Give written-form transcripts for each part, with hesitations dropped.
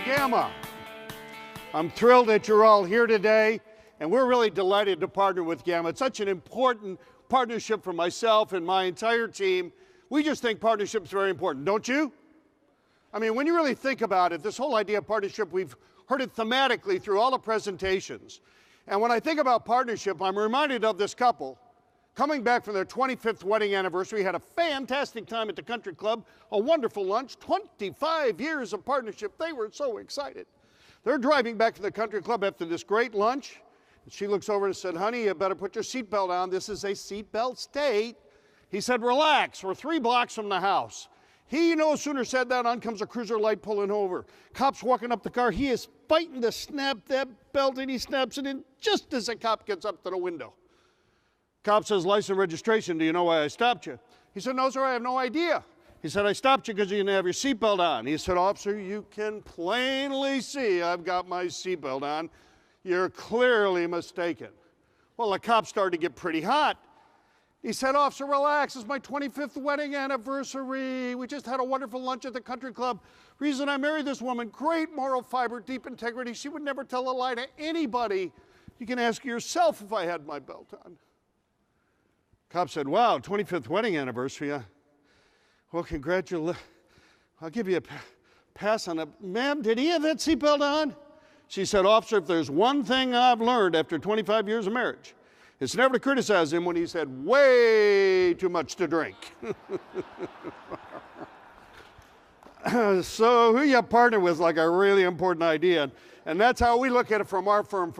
Gamma. I'm thrilled that you're all here today, and we're really delighted to partner with Gamma. It's such an important partnership for myself and my entire team. We just think partnership's very important, don't you? I mean, when you really think about it, this whole idea of partnership, we've heard it thematically through all the presentations. And when I think about partnership, I'm reminded of this couple coming back from their 25th wedding anniversary, had a fantastic time at the country club, a wonderful lunch, 25 years of partnership. They were so excited. They're driving back to the country club after this great lunch. And she looks over and said, honey, you better put your seatbelt on. This is a seatbelt state. He said, relax, we're 3 blocks from the house. He no sooner said that, on comes a cruiser light pulling over. Cop's walking up the car. He is fighting to snap that belt, and he snaps it in just as the cop gets up to the window. Cop says, license and registration, do you know why I stopped you? He said, no, sir, I have no idea. He said, I stopped you because you didn't have your seatbelt on. He said, officer, you can plainly see I've got my seatbelt on. You're clearly mistaken. Well, the cop started to get pretty hot. He said, officer, relax. It's my 25th wedding anniversary. We just had a wonderful lunch at the country club. Reason I married this woman, great moral fiber, deep integrity. She would never tell a lie to anybody. You can ask yourself if I had my belt on. Cop said, wow, 25th wedding anniversary. Well, congratulations. I'll give you a pass on it. Ma'am, did he have that seatbelt on? She said, officer, if there's one thing I've learned after 25 years of marriage, it's never to criticize him when he's had way too much to drink. So who you partner with is like a really important idea. And that's how we look at it from our firm.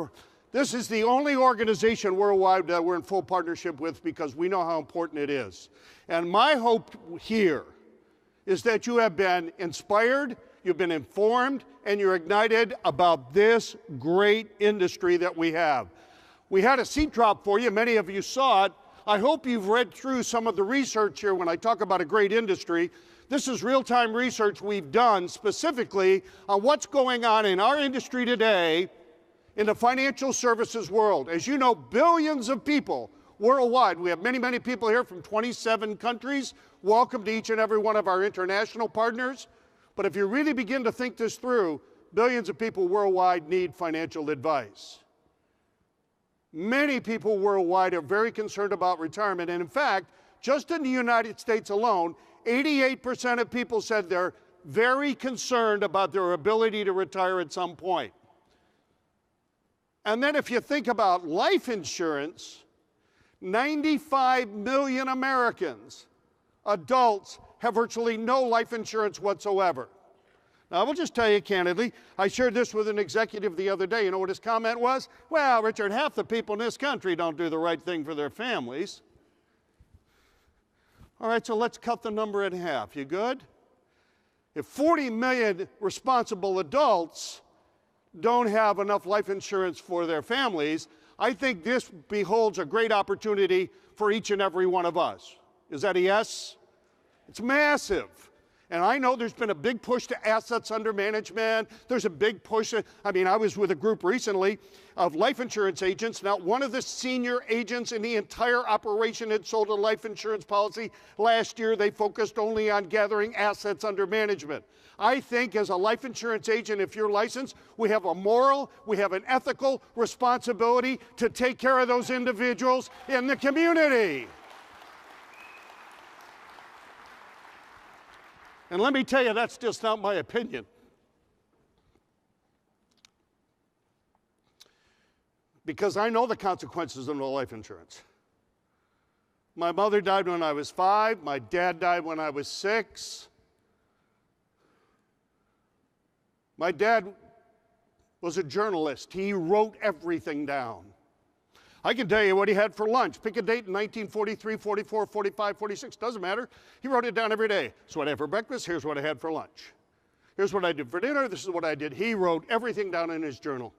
This is the only organization worldwide that we're in full partnership with because we know how important it is. And my hope here is that you have been inspired, you've been informed, and you're ignited about this great industry that we have. We had a seat drop for you. Many of you saw it. I hope you've read through some of the research here when I talk about a great industry. This is real-time research we've done specifically on what's going on in our industry today in the financial services world. As you know, billions of people worldwide. We have many, many people here from 27 countries. Welcome to each and every one of our international partners. But if you really begin to think this through, billions of people worldwide need financial advice. Many people worldwide are very concerned about retirement. And in fact, just in the United States alone, 88% of people said they're very concerned about their ability to retire at some point. And then if you think about life insurance, 95 million Americans, adults, have virtually no life insurance whatsoever. Now, I will just tell you candidly, I shared this with an executive the other day. You know what his comment was? Well, Richard, half the people in this country don't do the right thing for their families. All right, so let's cut the number in half. You good? If 40 million responsible adults don't have enough life insurance for their families, I think this beholds a great opportunity for each and every one of us. Is that a yes? It's massive. And I know there's been a big push to assets under management. There's a big push. I mean, I was with a group recently of life insurance agents. Now, one of the senior agents in the entire operation had sold a life insurance policy. Last year, they focused only on gathering assets under management. I think as a life insurance agent, if you're licensed, we have a moral, we have an ethical responsibility to take care of those individuals in the community. And let me tell you, that's just not my opinion. Because I know the consequences of no life insurance. My mother died when I was 5. My dad died when I was 6. My dad was a journalist. He wrote everything down. I can tell you what he had for lunch. Pick a date in 1943, 44, 45, 46, doesn't matter. He wrote it down every day. So what I had for breakfast, here's what I had for lunch. Here's what I did for dinner, this is what I did. He wrote everything down in his journal.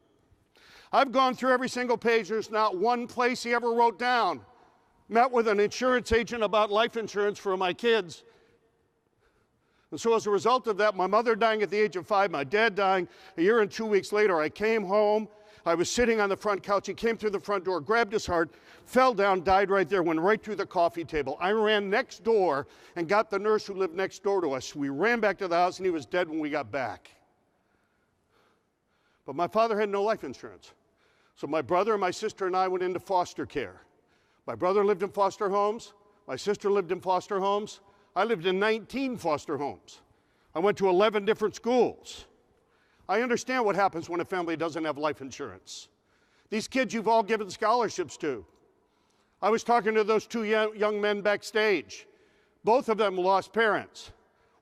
I've gone through every single page. There's not one place he ever wrote down. Met with an insurance agent about life insurance for my kids. And so as a result of that, my mother dying at the age of 5, my dad dying a year and 2 weeks later, I came home. I was sitting on the front couch. He came through the front door, grabbed his heart, fell down, died right there, went right through the coffee table. I ran next door and got the nurse who lived next door to us. We ran back to the house, and he was dead when we got back. But my father had no life insurance. So my brother and my sister and I went into foster care. My brother lived in foster homes. My sister lived in foster homes. I lived in 19 foster homes. I went to 11 different schools. I understand what happens when a family doesn't have life insurance. These kids you've all given scholarships to. I was talking to those two young men backstage. Both of them lost parents.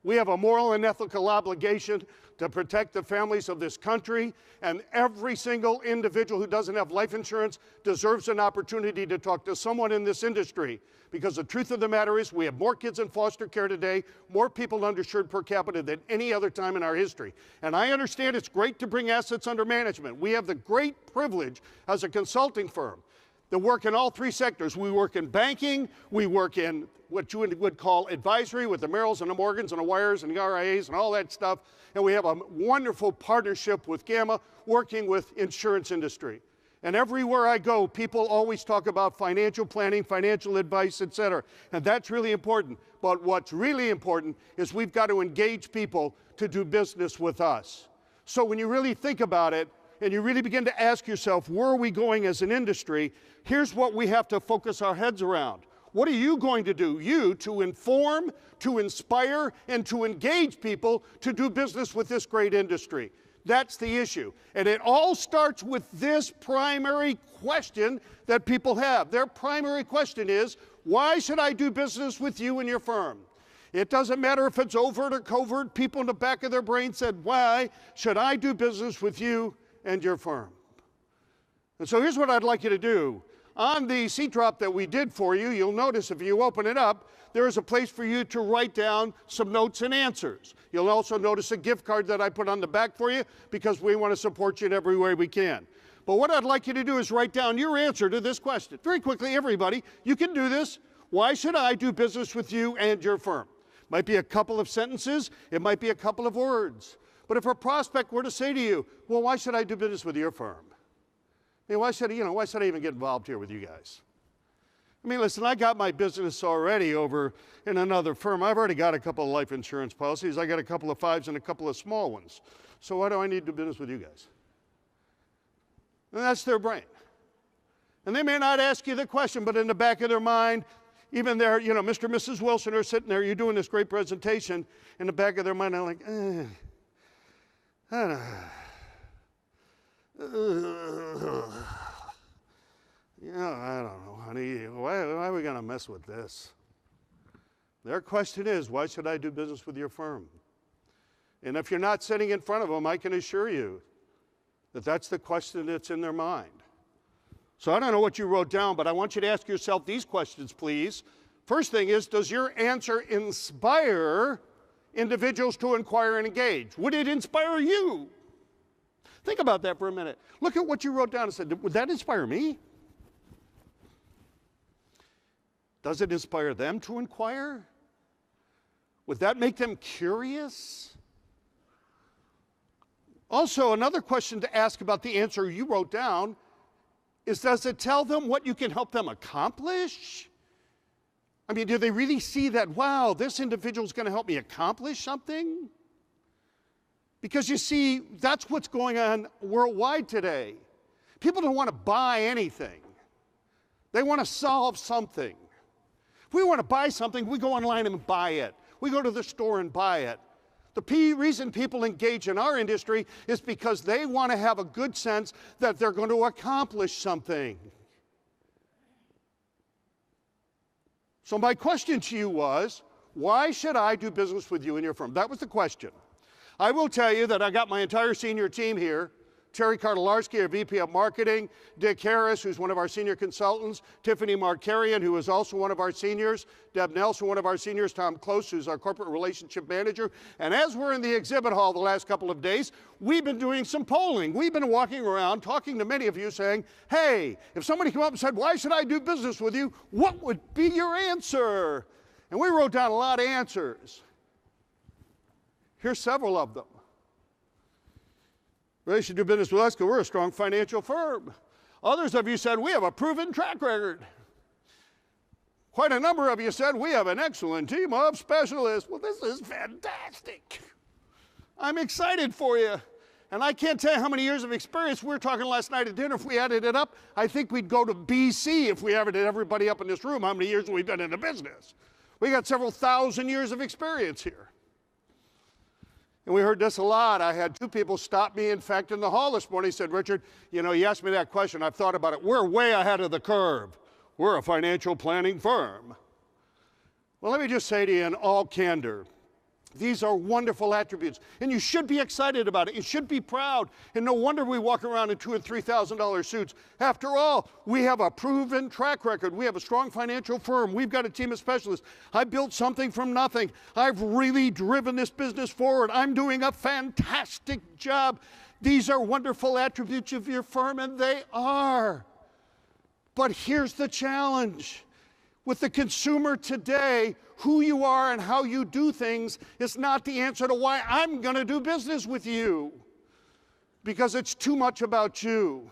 We have a moral and ethical obligation to protect the families of this country, and every single individual who doesn't have life insurance deserves an opportunity to talk to someone in this industry, because the truth of the matter is we have more kids in foster care today, more people underinsured per capita than any other time in our history. And I understand it's great to bring assets under management. We have the great privilege as a consulting firm to work in all three sectors. We work in banking, we work in what you would call advisory with the Merrills and the Morgans and the Wires and the RIAs and all that stuff. And we have a wonderful partnership with Gamma working with insurance industry. And everywhere I go, people always talk about financial planning, financial advice, et cetera. And that's really important. But what's really important is we've got to engage people to do business with us. So when you really think about it, and you really begin to ask yourself, where are we going as an industry? Here's what we have to focus our heads around. What are you going to do? You to inform, to inspire, and to engage people to do business with this great industry. That's the issue. And it all starts with this primary question that people have. Their primary question is, why should I do business with you and your firm? It doesn't matter if it's overt or covert. People in the back of their brain said, why should I do business with you and your firm? And so here's what I'd like you to do. On the seat drop that we did for you, you'll notice if you open it up, there is a place for you to write down some notes and answers. You'll also notice a gift card that I put on the back for you because we want to support you in every way we can. But what I'd like you to do is write down your answer to this question. Very quickly, everybody, you can do this. Why should I do business with you and your firm? Might be a couple of sentences. It might be a couple of words. But if a prospect were to say to you, well, why should I do business with your firm? I mean, why should I even get involved here with you guys? I mean, listen, I got my business already over in another firm. I've already got a couple of life insurance policies. I got a couple of fives and a couple of small ones. So why do I need to do business with you guys? And that's their brain. And they may not ask you the question, but in the back of their mind, even there, Mr. and Mrs. Wilson are sitting there, you're doing this great presentation. In the back of their mind, they're like, I don't know. I don't know, honey. Why are we going to mess with this? Their question is, why should I do business with your firm? And if you're not sitting in front of them, I can assure you that that's the question that's in their mind. So I don't know what you wrote down, but I want you to ask yourself these questions, please. First thing is, does your answer inspire individuals to inquire and engage? Would it inspire you? Think about that for a minute. Look at what you wrote down and said, would that inspire me? Does it inspire them to inquire? Would that make them curious? Also, another question to ask about the answer you wrote down is, does it tell them what you can help them accomplish? I mean, do they really see that, wow, this individual is going to help me accomplish something? Because you see, that's what's going on worldwide today. People don't want to buy anything. They want to solve something. If we want to buy something, we go online and buy it. We go to the store and buy it. The reason people engage in our industry is because they want to have a good sense that they're going to accomplish something. So my question to you was, why should I do business with you and your firm? That was the question. I will tell you that I got my entire senior team here. Terry Kartolarski, our VP of Marketing, Dick Harris, who's one of our senior consultants, Tiffany Markarian, who is also one of our seniors, Deb Nelson, one of our seniors, Tom Close, who's our corporate relationship manager. And as we're in the exhibit hall the last couple of days, we've been doing some polling. We've been walking around talking to many of you saying, hey, if somebody came up and said, why should I do business with you? What would be your answer? And we wrote down a lot of answers. Here's several of them. Well, you should do business with us because we're a strong financial firm. Others of you said, we have a proven track record. Quite a number of you said, we have an excellent team of specialists. Well, this is fantastic. I'm excited for you. And I can't tell you how many years of experience. We were talking last night at dinner. If we added it up, I think we'd go to BC if we added everybody up in this room, how many years we've been in the business. We got several thousand years of experience here. And we heard this a lot. I had two people stop me, in fact, in the hall this morning. He said, Richard, you know, you asked me that question. I've thought about it. We're way ahead of the curve. We're a financial planning firm. Well, let me just say to you in all candor, these are wonderful attributes, and you should be excited about it. You should be proud, and no wonder we walk around in $2,000 and $3,000 suits. After all, we have a proven track record. We have a strong financial firm. We've got a team of specialists. I built something from nothing. I've really driven this business forward. I'm doing a fantastic job. These are wonderful attributes of your firm, and they are. But here's the challenge. With the consumer today, who you are and how you do things is not the answer to why I'm going to do business with you, because it's too much about you.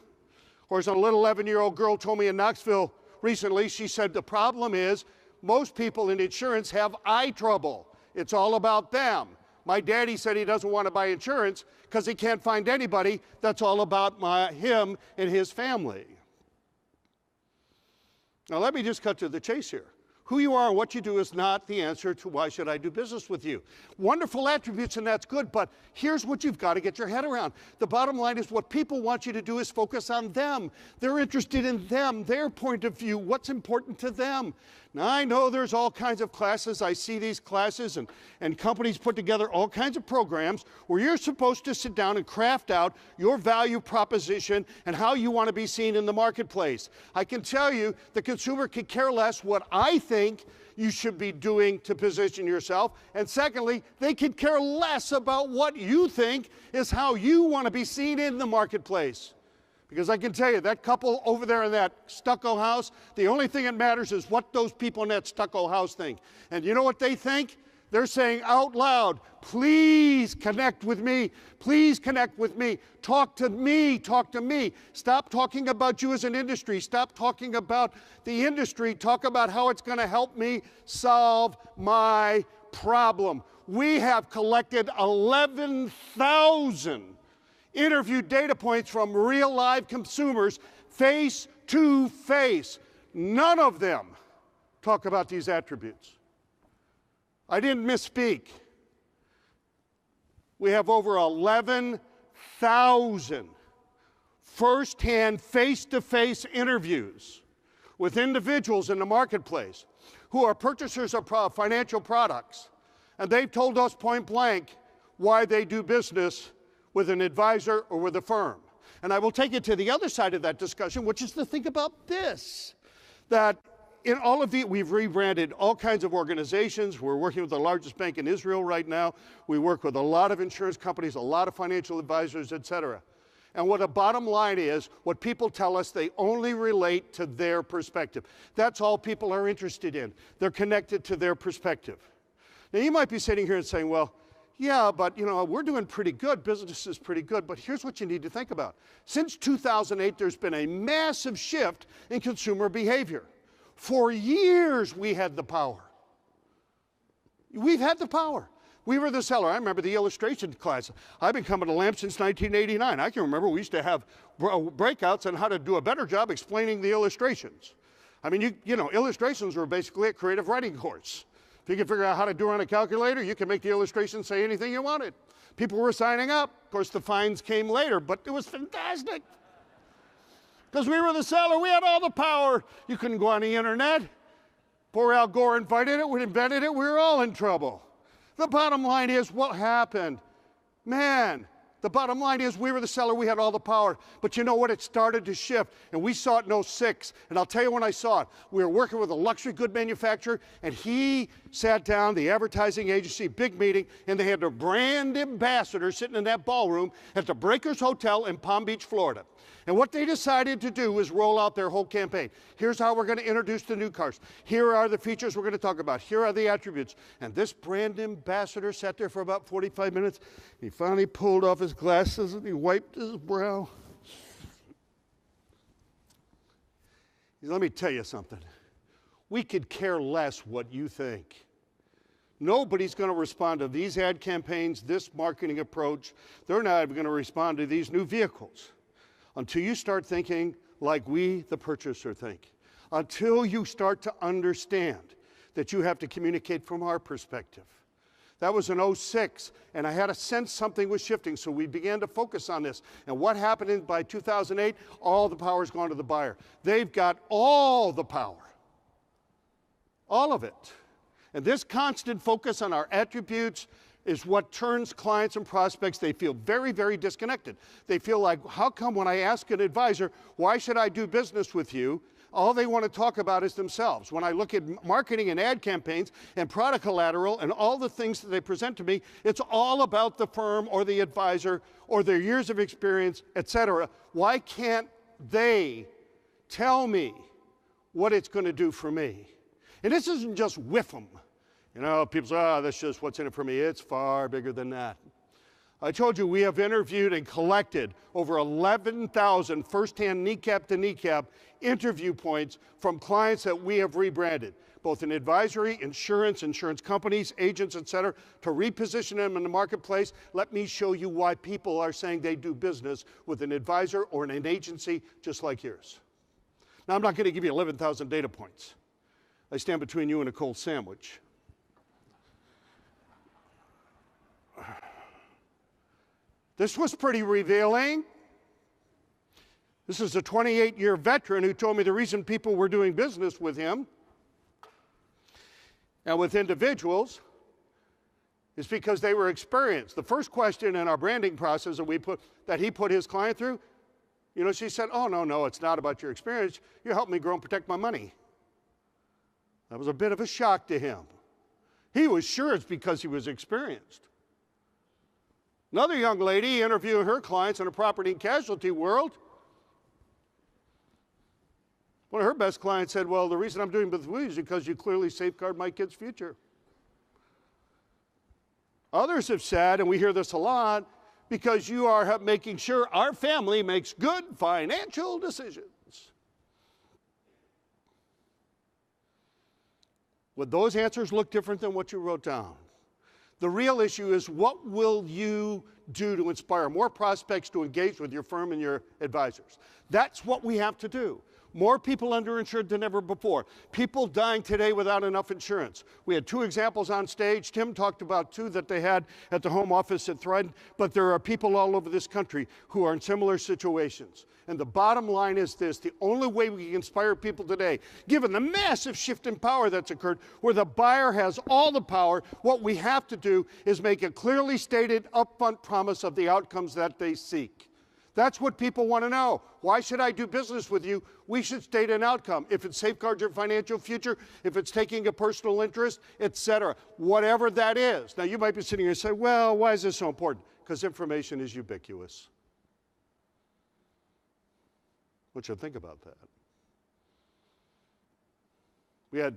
Or as a little 11-year-old girl told me in Knoxville recently, she said, the problem is most people in insurance have eye trouble. It's all about them. My daddy said he doesn't want to buy insurance because he can't find anybody that's all about him and his family. Now, let me just cut to the chase here. Who you are and what you do is not the answer to why should I do business with you. Wonderful attributes, and that's good, but here's what you've got to get your head around. The bottom line is what people want you to do is focus on them. They're interested in them, their point of view, what's important to them. Now, I know there's all kinds of classes. I see these classes, and companies put together all kinds of programs where you're supposed to sit down and craft out your value proposition and how you want to be seen in the marketplace. I can tell you the consumer could care less what I think you should be doing to position yourself. And secondly, they could care less about what you think is how you want to be seen in the marketplace. Because I can tell you, that couple over there in that stucco house, the only thing that matters is what those people in that stucco house think. And you know what they think? They're saying out loud, please connect with me. Please connect with me. Talk to me. Talk to me. Stop talking about you as an industry. Stop talking about the industry. Talk about how it's going to help me solve my problem. We have collected 11,000 interview data points from real live consumers face to face. None of them talk about these attributes. I didn't misspeak. We have over 11,000 first-hand, face-to-face interviews with individuals in the marketplace who are purchasers of financial products, and they've told us point blank why they do business with an advisor or with a firm. And I will take it to the other side of that discussion, which is to think about this, that in all of the, we've rebranded all kinds of organizations. We're working with the largest bank in Israel right now. We work with a lot of insurance companies, a lot of financial advisors, et cetera. And what the bottom line is, what people tell us, they only relate to their perspective. That's all people are interested in. They're connected to their perspective. Now, you might be sitting here and saying, well, yeah, but you know, we're doing pretty good. Business is pretty good. But here's what you need to think about. Since 2008, there's been a massive shift in consumer behavior. For years, we had the power. We've had the power. We were the seller. I remember the illustration class. I've been coming to LAMP since 1989. I can remember we used to have breakouts on how to do a better job explaining the illustrations. I mean, you know, illustrations were basically a creative writing course. If you can figure out how to do it on a calculator, you can make the illustration say anything you wanted. People were signing up. Of course, the fines came later, but it was fantastic. Because we were the seller, we had all the power. You couldn't go on the internet. Poor Al Gore invented it, we invented it, we were all in trouble. The bottom line is, what happened? Man, the bottom line is we were the seller, we had all the power. But you know what? It started to shift, and we saw it in 2006. And I'll tell you when I saw it. We were working with a luxury good manufacturer, and he sat down, the advertising agency, big meeting, and they had their brand ambassador sitting in that ballroom at the Breakers Hotel in Palm Beach, Florida. And what they decided to do was roll out their whole campaign. Here's how we're going to introduce the new cars. Here are the features we're going to talk about. Here are the attributes. And this brand ambassador sat there for about 45 minutes. He finally pulled off his glasses and he wiped his brow. Let me tell you something. We could care less what you think. Nobody's going to respond to these ad campaigns, this marketing approach. They're not even going to respond to these new vehicles until you start thinking like we, the purchaser, think. Until you start to understand that you have to communicate from our perspective. That was in 06, and I had a sense something was shifting, so we began to focus on this. And what happened by 2008? All the power's gone to the buyer. They've got all the power. All of it. And this constant focus on our attributes is what turns clients and prospects, they feel very, very disconnected. They feel like, how come when I ask an advisor, why should I do business with you? All they want to talk about is themselves. When I look at marketing and ad campaigns and product collateral and all the things that they present to me, it's all about the firm or the advisor or their years of experience, etc. Why can't they tell me what it's going to do for me? And this isn't just whiff 'em. You know, people say, oh, that's just what's in it for me. It's far bigger than that. I told you we have interviewed and collected over 11,000 firsthand kneecap to kneecap interview points from clients that we have rebranded, both in advisory, insurance companies, agents, et cetera, to reposition them in the marketplace. Let me show you why people are saying they do business with an advisor or an agency just like yours. Now, I'm not going to give you 11,000 data points. I stand between you and a cold sandwich. This was pretty revealing. This is a 28-year veteran who told me the reason people were doing business with him and with individuals is because they were experienced. The first question in our branding process that he put his client through, you know, she said, oh, no, it's not about your experience. You helped me grow and protect my money. That was a bit of a shock to him. He was sure it's because he was experienced. Another young lady interviewing her clients in the property and casualty world. One of her best clients said, well, the reason I'm doing business with you is because you clearly safeguard my kid's future. Others have said, and we hear this a lot, because you are making sure our family makes good financial decisions. Would those answers look different than what you wrote down? The real issue is, what will you do to inspire more prospects to engage with your firm and your advisors? That's what we have to do. More people underinsured than ever before. People dying today without enough insurance. We had 2 examples on stage. Tim talked about 2 that they had at the home office at Thread, but there are people all over this country who are in similar situations. And the bottom line is this: the only way we can inspire people today, given the massive shift in power that's occurred, where the buyer has all the power, what we have to do is make a clearly stated upfront promise of the outcomes that they seek. That's what people want to know. Why should I do business with you? We should state an outcome. If it safeguards your financial future, if it's taking a personal interest, etc., whatever that is. Now, you might be sitting here and say, well, why is this so important? Because information is ubiquitous. What you think about that? We had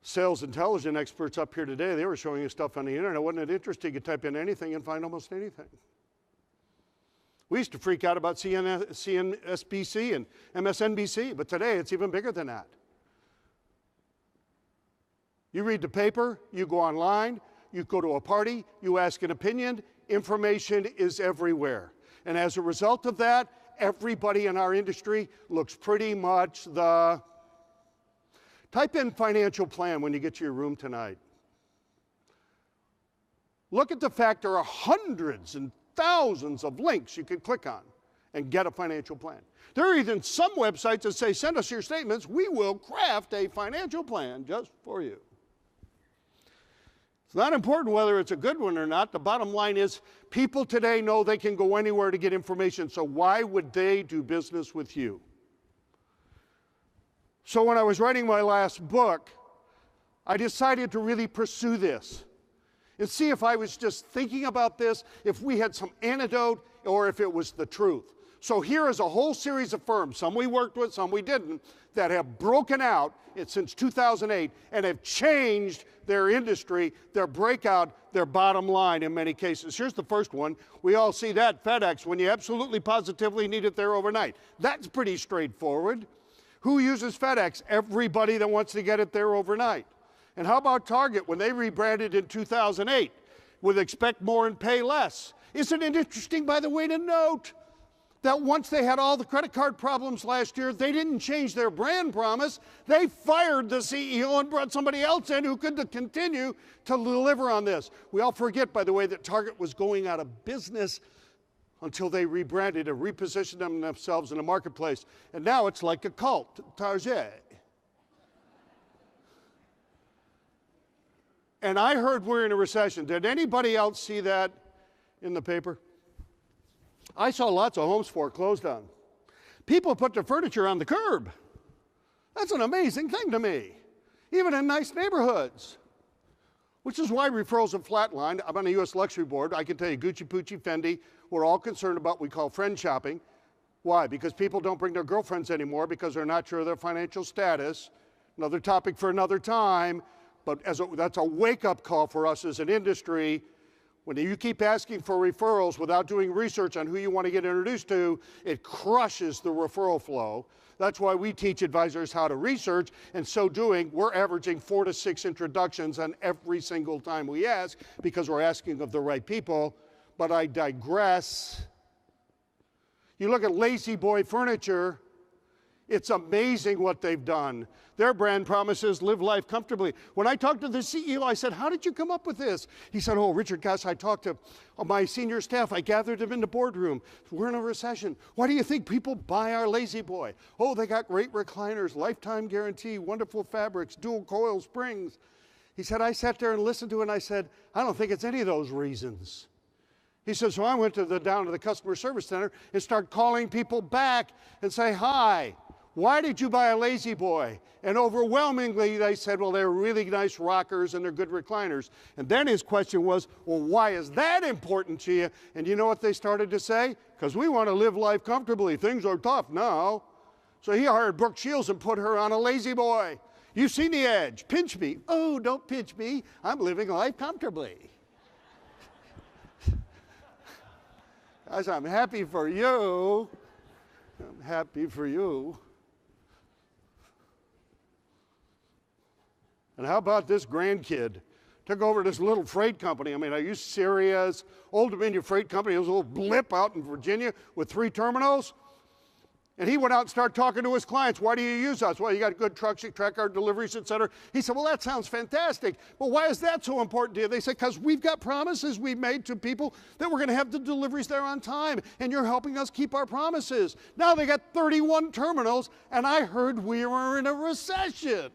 sales intelligence experts up here today. They were showing you stuff on the internet. Wasn't it interesting? You could type in anything and find almost anything. We used to freak out about CNBC and MSNBC, but today it's even bigger than that. You read the paper, you go online, you go to a party, you ask an opinion, information is everywhere. And as a result of that, everybody in our industry looks pretty much the... Type in financial plan when you get to your room tonight. Look at the fact there are hundreds and thousands of links you can click on and get a financial plan. There are even some websites that say, send us your statements, we will craft a financial plan just for you. It's not important whether it's a good one or not. The bottom line is, people today know they can go anywhere to get information, so why would they do business with you? So when I was writing my last book, I decided to really pursue this and see if I was just thinking about this, if we had some antidote, or if it was the truth. So here is a whole series of firms, some we worked with, some we didn't, that have broken out since 2008 and have changed their industry, their breakout, their bottom line in many cases. Here's the first one. We all see that, FedEx, when you absolutely positively need it there overnight. That's pretty straightforward. Who uses FedEx? Everybody that wants to get it there overnight. And how about Target when they rebranded in 2008 with expect more and pay less? Isn't it interesting, by the way, to note that once they had all the credit card problems last year, they didn't change their brand promise. They fired the CEO and brought somebody else in who could continue to deliver on this. We all forget, by the way, that Target was going out of business until they rebranded and repositioned themselves in the marketplace. And now it's like a cult, Target. And I heard we're in a recession. Did anybody else see that in the paper? I saw lots of homes foreclosed on. People put their furniture on the curb. That's an amazing thing to me, even in nice neighborhoods. Which is why referrals have flatlined. I'm on the U.S. Luxury Board. I can tell you, Gucci, Pucci, Fendi, we're all concerned about what we call friend shopping. Why? Because people don't bring their girlfriends anymore because they're not sure of their financial status. Another topic for another time. But that's a wake-up call for us as an industry. When you keep asking for referrals without doing research on who you want to get introduced to, it crushes the referral flow. That's why we teach advisors how to research, and so doing, we're averaging 4 to 6 introductions on every single time we ask because we're asking of the right people. But I digress. You look at Lazy Boy Furniture, it's amazing what they've done. Their brand promises live life comfortably. When I talked to the CEO, I said, how did you come up with this? He said, oh, Richard, gosh, I talked to my senior staff. I gathered them in the boardroom. We're in a recession. Why do you think people buy our Lazy Boy? Oh, they got great recliners, lifetime guarantee, wonderful fabrics, dual coil springs. He said, I sat there and listened to it, and I said, I don't think it's any of those reasons. He said, so I went down to the customer service center and started calling people back and say, hi. Why did you buy a Lazy Boy? And overwhelmingly, they said, well, they're really nice rockers and they're good recliners. And then his question was, well, why is that important to you? And you know what they started to say? Because we want to live life comfortably. Things are tough now. So he hired Brooke Shields and put her on a Lazy Boy. You've seen the edge. Pinch me. Oh, don't pinch me. I'm living life comfortably. Guys, I'm happy for you. I'm happy for you. And how about this grandkid? Took over this little freight company. I mean, are you serious? Old Dominion Freight Company, it was a little blip out in Virginia with 3 terminals. And he went out and started talking to his clients. Why do you use us? Well, you got good trucks, you track our deliveries, et cetera. He said, well, that sounds fantastic. Well, why is that so important to you? They said, because we've got promises we've made to people that we're going to have the deliveries there on time, and you're helping us keep our promises. Now they got 31 terminals, and I heard we were in a recession.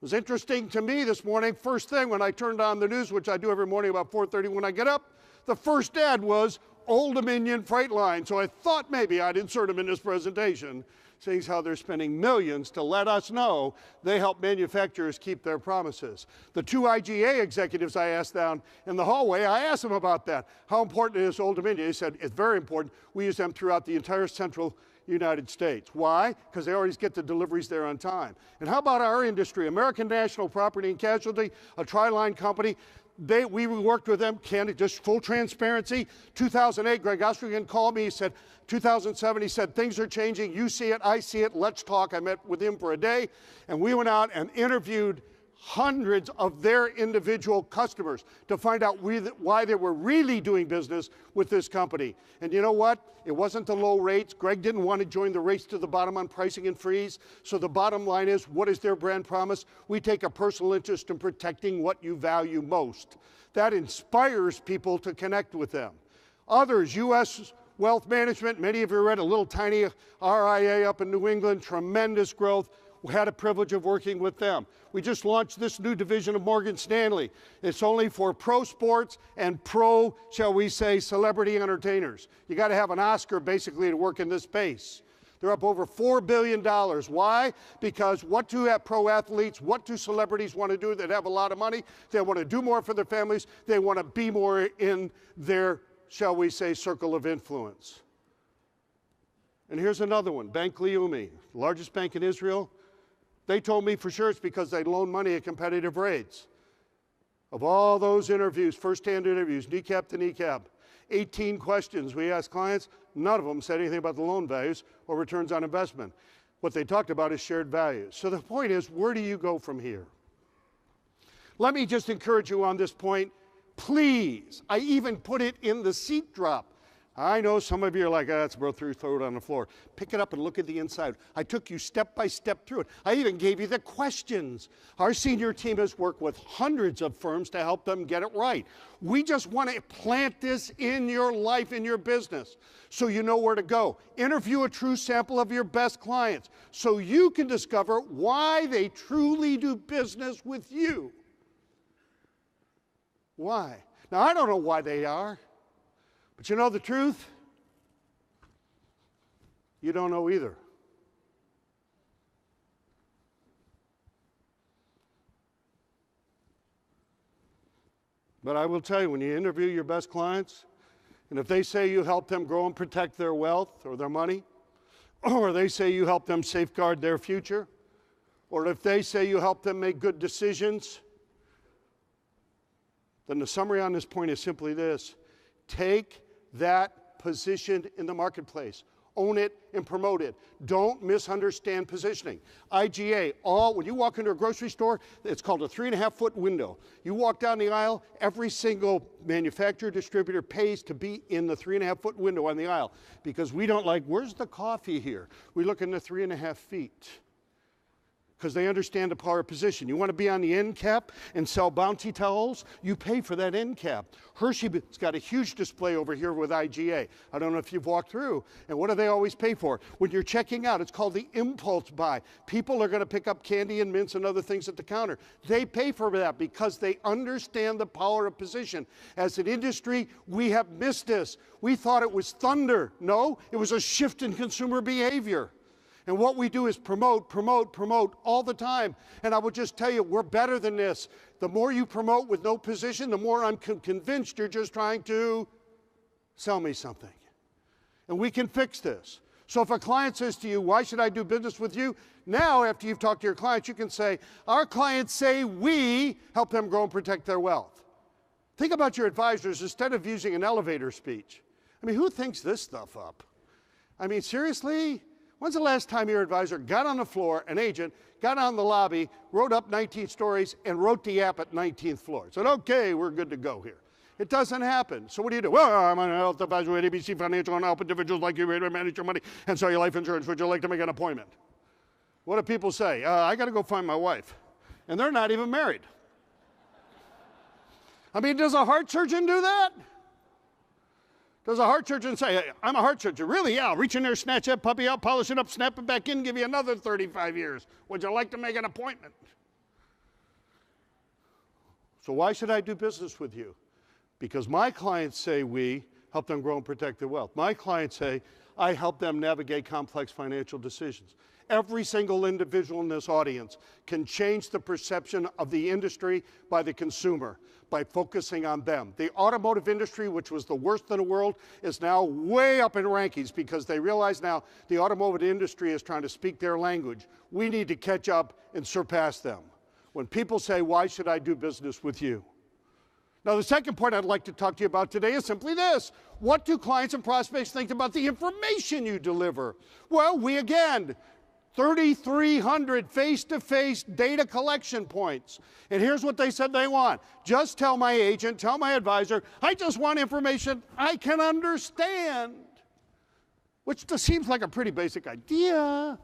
It was interesting to me this morning, first thing when I turned on the news, which I do every morning about 4:30 when I get up, the first ad was Old Dominion Freight Line. So I thought maybe I'd insert them in this presentation, seeing how they're spending millions to let us know they help manufacturers keep their promises. The 2 IGA executives I asked down in the hallway, I asked them about that. How important is Old Dominion? They said, it's very important. We use them throughout the entire central United States. Why? Because they always get the deliveries there on time. And how about our industry? American National Property and Casualty, a tri-line company. We worked with them, just full transparency. 2008, Greg Ostergen called me. He said, 2007, he said, things are changing. You see it, I see it, let's talk. I met with him for a day, and we went out and interviewed hundreds of their individual customers to find out why they were really doing business with this company. And you know what? It wasn't the low rates. Greg didn't want to join the race to the bottom on pricing and freeze. So the bottom line is, what is their brand promise? We take a personal interest in protecting what you value most. That inspires people to connect with them. Others, U.S. Wealth Management, many of you read a little tiny RIA up in New England, tremendous growth. We had a privilege of working with them. We just launched this new division of Morgan Stanley. It's only for pro sports and pro, shall we say, celebrity entertainers. You got to have an Oscar basically to work in this space. They're up over $4 billion. Why? Because what do pro athletes, what do celebrities want to do that have a lot of money? They want to do more for their families. They want to be more in their, shall we say, circle of influence. And here's another one, Bank Leumi, largest bank in Israel. They told me for sure it's because they loan money at competitive rates. Of all those interviews, first-hand interviews, kneecap to kneecap, 18 questions we asked clients, none of them said anything about the loan values or returns on investment. What they talked about is shared values. So the point is, where do you go from here? Let me just encourage you on this point. Please, I even put it in the seat drop. I know some of you are like, that's bro, throw it on the floor. Pick it up and look at the inside. I took you step by step through it. I even gave you the questions. Our senior team has worked with hundreds of firms to help them get it right. We just want to plant this in your life, in your business, so you know where to go. Interview a true sample of your best clients so you can discover why they truly do business with you. Why? Now, I don't know why they are. But you know the truth? You don't know either. But I will tell you, when you interview your best clients, and if they say you help them grow and protect their wealth or their money, or they say you help them safeguard their future, or if they say you help them make good decisions, then the summary on this point is simply this: take that position in the marketplace. Own it and promote it. Don't misunderstand positioning. IGA, when you walk into a grocery store, it's called a 3.5-foot window. You walk down the aisle, every single manufacturer, distributor pays to be in the 3.5-foot window on the aisle, because we don't like, where's the coffee here? We look in the 3.5 feet. Because they understand the power of position. You want to be on the end cap and sell bouncy towels? You pay for that end cap. Hershey's got a huge display over here with IGA. I don't know if you've walked through. And what do they always pay for? When you're checking out, it's called the impulse buy. People are going to pick up candy and mints and other things at the counter. They pay for that because they understand the power of position. As an industry, we have missed this. We thought it was thunder. No, it was a shift in consumer behavior. And what we do is promote all the time. And I will just tell you, we're better than this. The more you promote with no position, the more I'm convinced you're just trying to sell me something. And we can fix this. So if a client says to you, why should I do business with you? Now, after you've talked to your clients, you can say, our clients say we help them grow and protect their wealth. Think about your advisors instead of using an elevator speech. I mean, who thinks this stuff up? I mean, seriously? When's the last time your advisor got on the floor, an agent, got on the lobby, rode up 19 stories, and wrote the app at 19th floor? Said, okay, we're good to go here. It doesn't happen. So what do? Well, I'm a health advisor at ABC Financial, and I help individuals like you to manage your money and sell your life insurance. Would you like to make an appointment? What do people say? I got to go find my wife. And they're not even married. I mean, does a heart surgeon do that? Does a heart surgeon say, hey, I'm a heart surgeon? Really? Yeah, I'll reach in there, snatch that puppy out, polish it up, snap it back in, give you another 35 years. Would you like to make an appointment? So why should I do business with you? Because my clients say we help them grow and protect their wealth. My clients say I help them navigate complex financial decisions. Every single individual in this audience can change the perception of the industry by the consumer by focusing on them. The automotive industry, which was the worst in the world, is now way up in rankings because they realize now the automotive industry is trying to speak their language. We need to catch up and surpass them. When people say, why should I do business with you? Now, the second point I'd like to talk to you about today is simply this. What do clients and prospects think about the information you deliver? Well, we again, 3,300 face-to-face data collection points. And here's what they said they want. Just tell my agent, tell my advisor, I just want information I can understand. Which just seems like a pretty basic idea.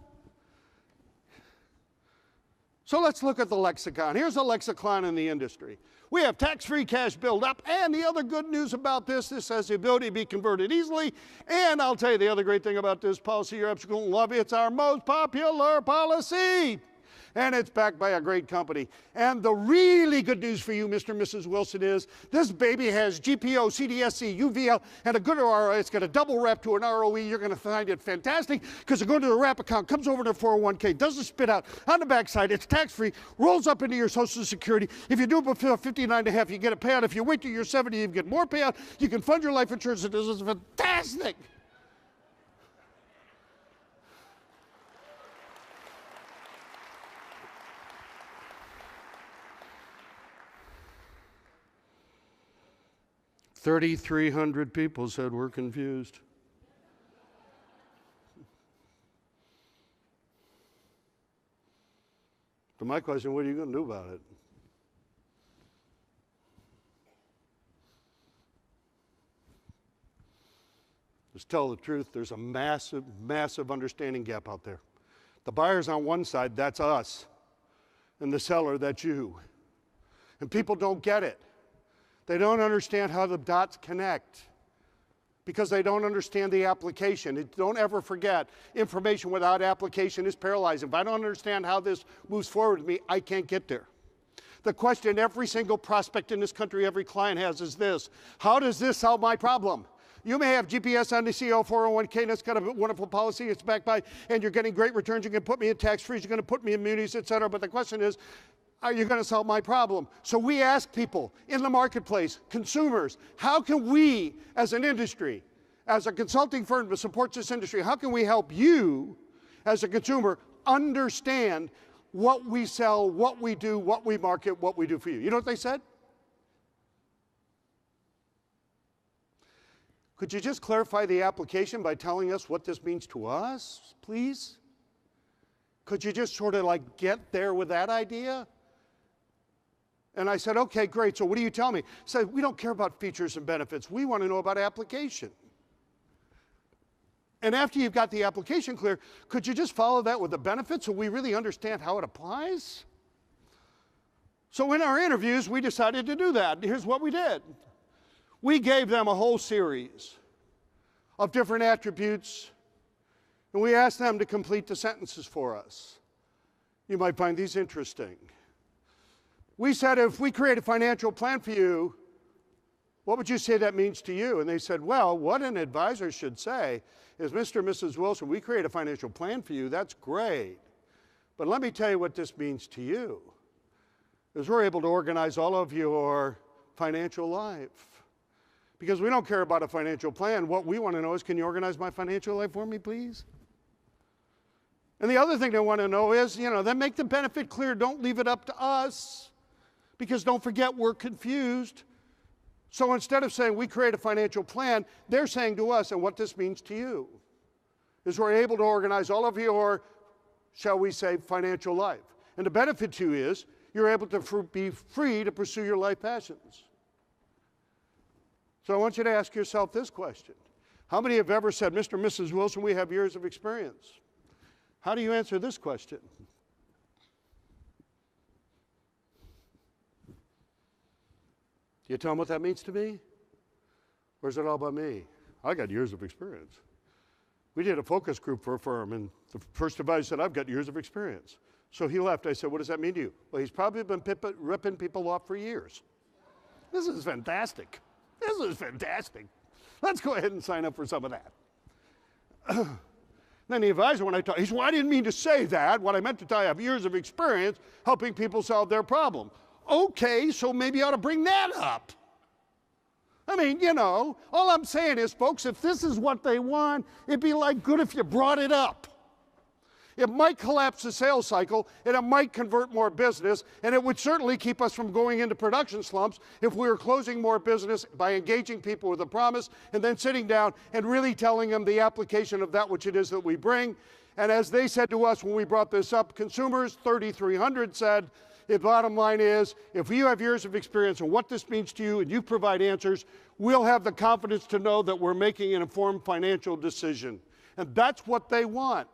So let's look at the lexicon. Here's a lexicon in the industry. We have tax-free cash buildup, and the other good news about this has the ability to be converted easily. And I'll tell you the other great thing about this policy, you're absolutely going to love it. It's our most popular policy. And it's backed by a great company. And the really good news for you, Mr. and Mrs. Wilson, is this baby has GPO, CDSC, UVL, and a good ROI. It's got a double wrap to an ROE. You're going to find it fantastic because it goes to the wrap account, comes over to 401k, doesn't spit out. On the backside, it's tax-free, rolls up into your Social Security. If you do it before 59 and a half, you get a payout. If you wait till you're 70, you get more payout. You can fund your life insurance. This is fantastic. $3,300 people said we're confused. So my question, what are you going to do about it? To tell the truth, there's a massive, massive understanding gap out there. The buyer's on one side, that's us. And the seller, that's you. And people don't get it. They don't understand how the dots connect because they don't understand the application. Don't ever forget, information without application is paralyzing. If I don't understand how this moves forward with me, I can't get there. The question every single prospect in this country, every client has is this: how does this solve my problem? You may have GPS on the CO 401k, and that's kind of a wonderful policy. It's backed by, and you're getting great returns. You can put me in tax-free. You're going to put me in munis, et cetera. But the question is, are you going to solve my problem? So we ask people in the marketplace, consumers, how can we, as an industry, as a consulting firm that supports this industry, how can we help you, as a consumer, understand what we sell, what we do, what we market, what we do for you? You know what they said? Could you just clarify the application by telling us what this means to us, please? Could you just sort of like get there with that idea? And I said, okay, great, so what do you tell me? He said, we don't care about features and benefits. We want to know about application. And after you've got the application clear, could you just follow that with the benefits so we really understand how it applies? So in our interviews, we decided to do that. Here's what we did. We gave them a whole series of different attributes, and we asked them to complete the sentences for us. You might find these interesting. We said, if we create a financial plan for you, what would you say that means to you? And they said, well, what an advisor should say is, Mr. and Mrs. Wilson, we create a financial plan for you. That's great. But let me tell you what this means to you, is we're able to organize all of your financial life. Because we don't care about a financial plan. What we want to know is, can you organize my financial life for me, please? And the other thing they want to know is, then make the benefit clear. Don't leave it up to us. Because don't forget, we're confused. So instead of saying we create a financial plan, they're saying to us, and what this means to you, is we're able to organize all of your, shall we say, financial life. And the benefit to you is you're able to be free to pursue your life passions. So I want you to ask yourself this question. How many have ever said, Mr. and Mrs. Wilson, we have years of experience? How do you answer this question? Do you tell them what that means to me? Or is it all about me? I got years of experience. We did a focus group for a firm, and the first advisor said, I've got years of experience. So he left. I said, what does that mean to you? Well, he's probably been ripping people off for years. This is fantastic. This is fantastic. Let's go ahead and sign up for some of that. Then the advisor, when I talked, he said, well, I didn't mean to say that. What I meant to tell you, I have years of experience helping people solve their problem. Okay, so maybe you ought to bring that up. I mean, all I'm saying is, folks, if this is what they want, it'd be like good if you brought it up. It might collapse the sales cycle, and it might convert more business, and it would certainly keep us from going into production slumps if we were closing more business by engaging people with a promise and then sitting down and really telling them the application of that which it is that we bring. And as they said to us when we brought this up, consumers, 3,300 said, the bottom line is, if you have years of experience and what this means to you and you provide answers, we'll have the confidence to know that we're making an informed financial decision. And that's what they want.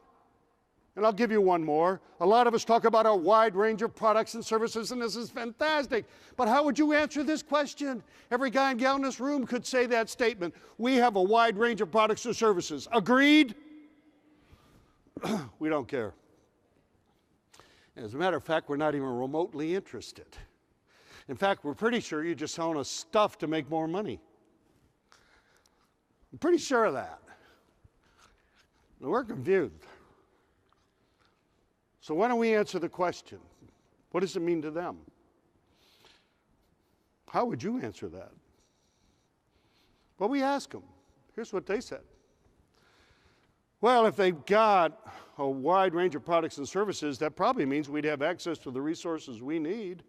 And I'll give you one more. A lot of us talk about our wide range of products and services, and this is fantastic. But how would you answer this question? Every guy and gal in this room could say that statement. We have a wide range of products and services. Agreed? We don't care. As a matter of fact, we're not even remotely interested. In fact, we're pretty sure you're just selling us stuff to make more money. I'm pretty sure of that. And we're confused. So why don't we answer the question? What does it mean to them? How would you answer that? Well, we asked them. Here's what they said. Well, if they've got a wide range of products and services, that probably means we'd have access to the resources we need.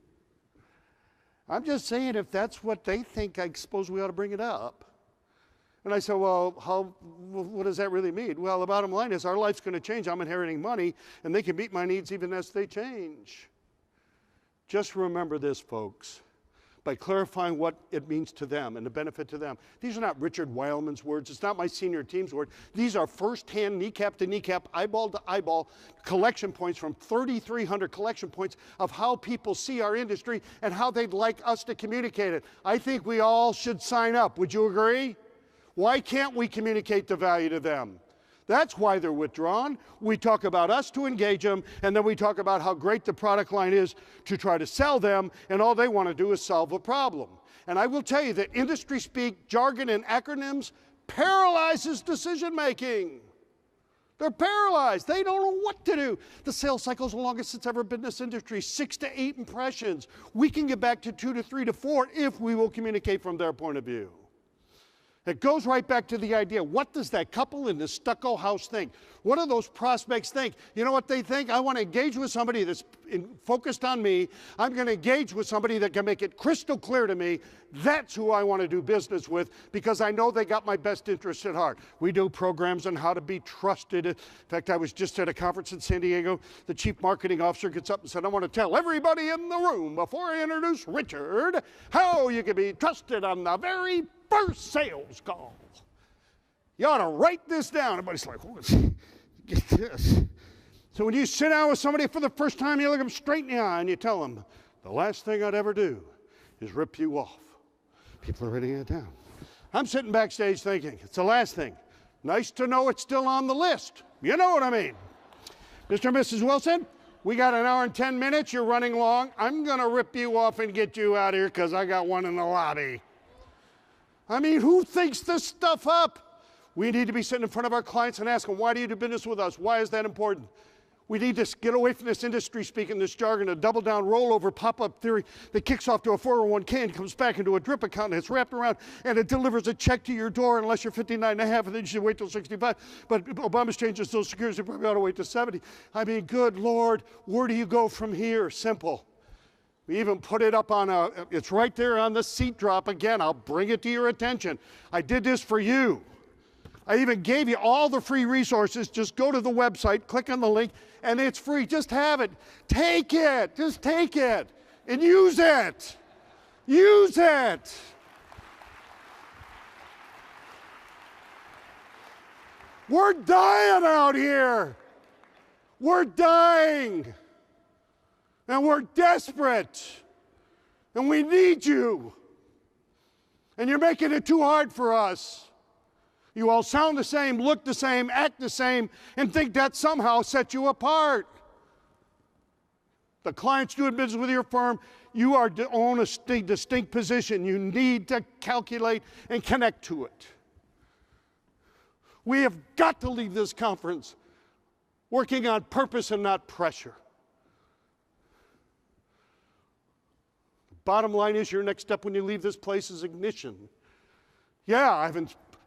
I'm just saying, if that's what they think, I suppose we ought to bring it up. And I said, well, what does that really mean? Well, the bottom line is our life's going to change. I'm inheriting money, and they can meet my needs even as they change. Just remember this, folks. by clarifying what it means to them and the benefit to them. These are not Richard Weylman's words. It's not my senior team's words. These are first-hand, kneecap to kneecap, eyeball to eyeball collection points from 3,300 collection points of how people see our industry and how they'd like us to communicate it. I think we all should sign up. Would you agree? Why can't we communicate the value to them? That's why they're withdrawn. We talk about us to engage them, and then we talk about how great the product line is to try to sell them, and all they want to do is solve a problem. And I will tell you that industry speak, jargon, and acronyms paralyzes decision making. They're paralyzed. They don't know what to do. The sales cycle is the longest it's ever been in this industry, 6 to 8 impressions. We can get back to 2 to 3 to 4 if we will communicate from their point of view. It goes right back to the idea, what does that couple in the stucco house think? What do those prospects think? You know what they think? I want to engage with somebody that's focused on me. I'm going to engage with somebody that can make it crystal clear to me. That's who I want to do business with because I know they got my best interests at heart. We do programs on how to be trusted. In fact, I was just at a conference in San Diego. The chief marketing officer gets up and said, I want to tell everybody in the room before I introduce Richard how you can be trusted on the very first sales call. You ought to write this down. Everybody's like, oh, get this. So when you sit down with somebody for the first time, you look them straight in the eye and you tell them, the last thing I'd ever do is rip you off. People are writing it down. I'm sitting backstage thinking, it's the last thing. Nice to know it's still on the list. You know what I mean. Mr. and Mrs. Wilson, we got an hour and 10 minutes. You're running long. I'm going to rip you off and get you out of here because I got one in the lobby. I mean, who thinks this stuff up? We need to be sitting in front of our clients and ask them, why do you do business with us? Why is that important? We need to get away from this industry speaking, this jargon, a double-down rollover pop-up theory that kicks off to a 401k and comes back into a drip account and it's wrapped around and it delivers a check to your door unless you're 59 and a half and then you should wait till 65. But Obama's changing Social Security, so you probably ought to wait till 70. I mean, good Lord, where do you go from here? Simple. We even put it up on it's right there on the seat drop again. I'll bring it to your attention. I did this for you. I even gave you all the free resources. Just go to the website, click on the link, and it's free. Just have it. Take it. Just take it and use it. Use it. We're dying out here. We're dying. And we're desperate. And we need you. And you're making it too hard for us. You all sound the same, look the same, act the same, and think that somehow sets you apart. The client's doing business with your firm. You are to own a distinct position. You need to calculate and connect to it. We have got to leave this conference working on purpose and not pressure. Bottom line is your next step when you leave this place is ignition. Yeah,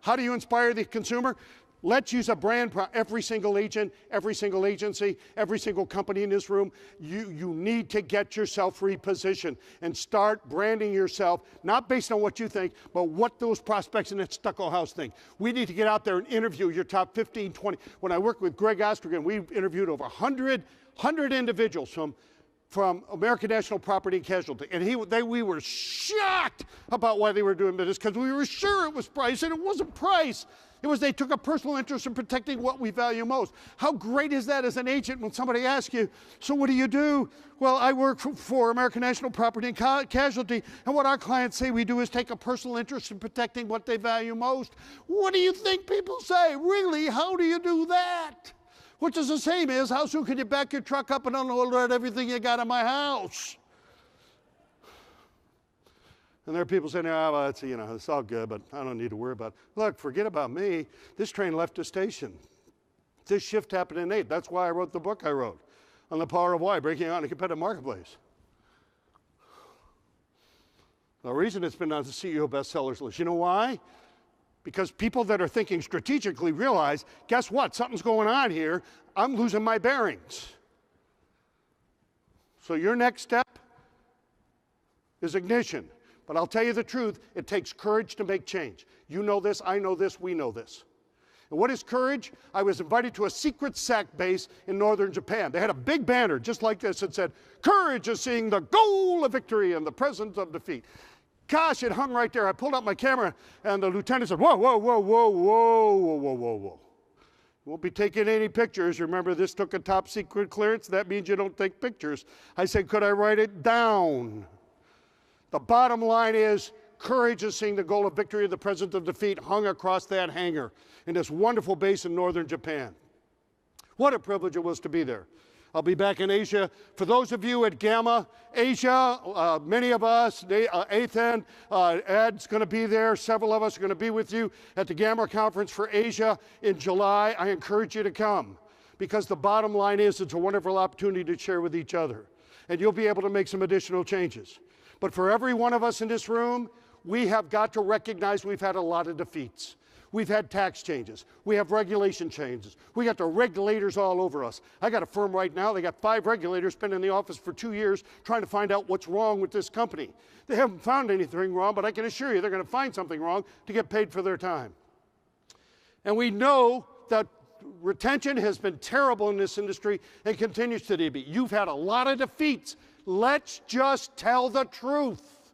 how do you inspire the consumer? Let's use a brand. Every single agent, every single agency, every single company in this room, you need to get yourself repositioned and start branding yourself, not based on what you think, but what those prospects in that stucco house think. We need to get out there and interview your top 15, 20. When I worked with Greg Ostergen, we interviewed over 100 individuals from American National Property and Casualty. And we were shocked about why they were doing business because we were sure it was price, and it wasn't price. It was they took a personal interest in protecting what we value most. How great is that as an agent when somebody asks you, so what do you do? Well, I work for American National Property and Casualty, and what our clients say we do is take a personal interest in protecting what they value most. What do you think people say? Really, how do you do that? Which is the same as, how soon can you back your truck up and unload everything you got in my house? And there are people saying, oh, well, it's all good, but I don't need to worry about it. Look, forget about me. This train left the station. This shift happened in 8. That's why I wrote the book I wrote on the power of why, breaking out in a competitive marketplace. The reason it's been on the CEO bestsellers list, you know why? Because people that are thinking strategically realize, guess what? Something's going on here. I'm losing my bearings. So your next step is ignition. But I'll tell you the truth, it takes courage to make change. You know this, I know this, we know this. And what is courage? I was invited to a secret SAC base in northern Japan. They had a big banner just like this that said, "Courage is seeing the goal of victory in the presence of defeat." Gosh, it hung right there. I pulled out my camera, and the lieutenant said, "Whoa, whoa, whoa, whoa, whoa, whoa, whoa, whoa, whoa. Won't be taking any pictures. Remember, this took a top secret clearance. That means you don't take pictures." I said, "Could I write it down?" The bottom line is, courage is seeing the goal of victory in the presence of defeat hung across that hangar in this wonderful base in northern Japan. What a privilege it was to be there. I'll be back in Asia. For those of you at Gamma, Asia, many of us, Athan, Ed's going to be there. Several of us are going to be with you at the Gamma Conference for Asia in July. I encourage you to come because the bottom line is it's a wonderful opportunity to share with each other. And you'll be able to make some additional changes. But for every one of us in this room, we have got to recognize we've had a lot of defeats. We've had tax changes. We have regulation changes. We got the regulators all over us. I got a firm right now. They got 5 regulators been in the office for 2 years trying to find out what's wrong with this company. They haven't found anything wrong, but I can assure you they're going to find something wrong to get paid for their time. And we know that retention has been terrible in this industry and continues to be. You've had a lot of defeats. Let's just tell the truth.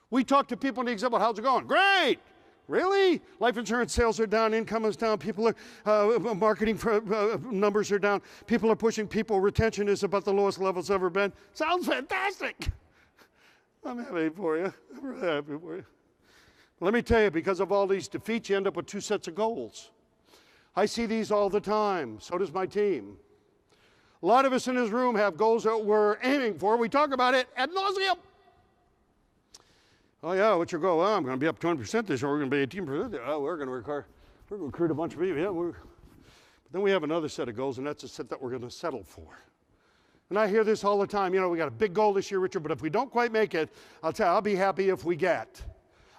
We talk to people in the exhibit, "How's it going?" "Great." "Really? Life insurance sales are down, income is down, people are, marketing numbers are down, people are pushing people, retention is about the lowest level it's ever been." Sounds fantastic. I'm happy for you. I'm really happy for you. Let me tell you, because of all these defeats, you end up with 2 sets of goals. I see these all the time. So does my team. A lot of us in this room have goals that we're aiming for. We talk about it ad nauseum. "Oh yeah, what's your goal?" "Oh, I'm going to be up 20% this year. We're going to be 18%. Oh, we're going to recruit a bunch of people." Yeah, but then we have another set of goals, and that's a set that we're going to settle for. And I hear this all the time. "You know, we got a big goal this year, Richard, but if we don't quite make it, I'll be happy if we get."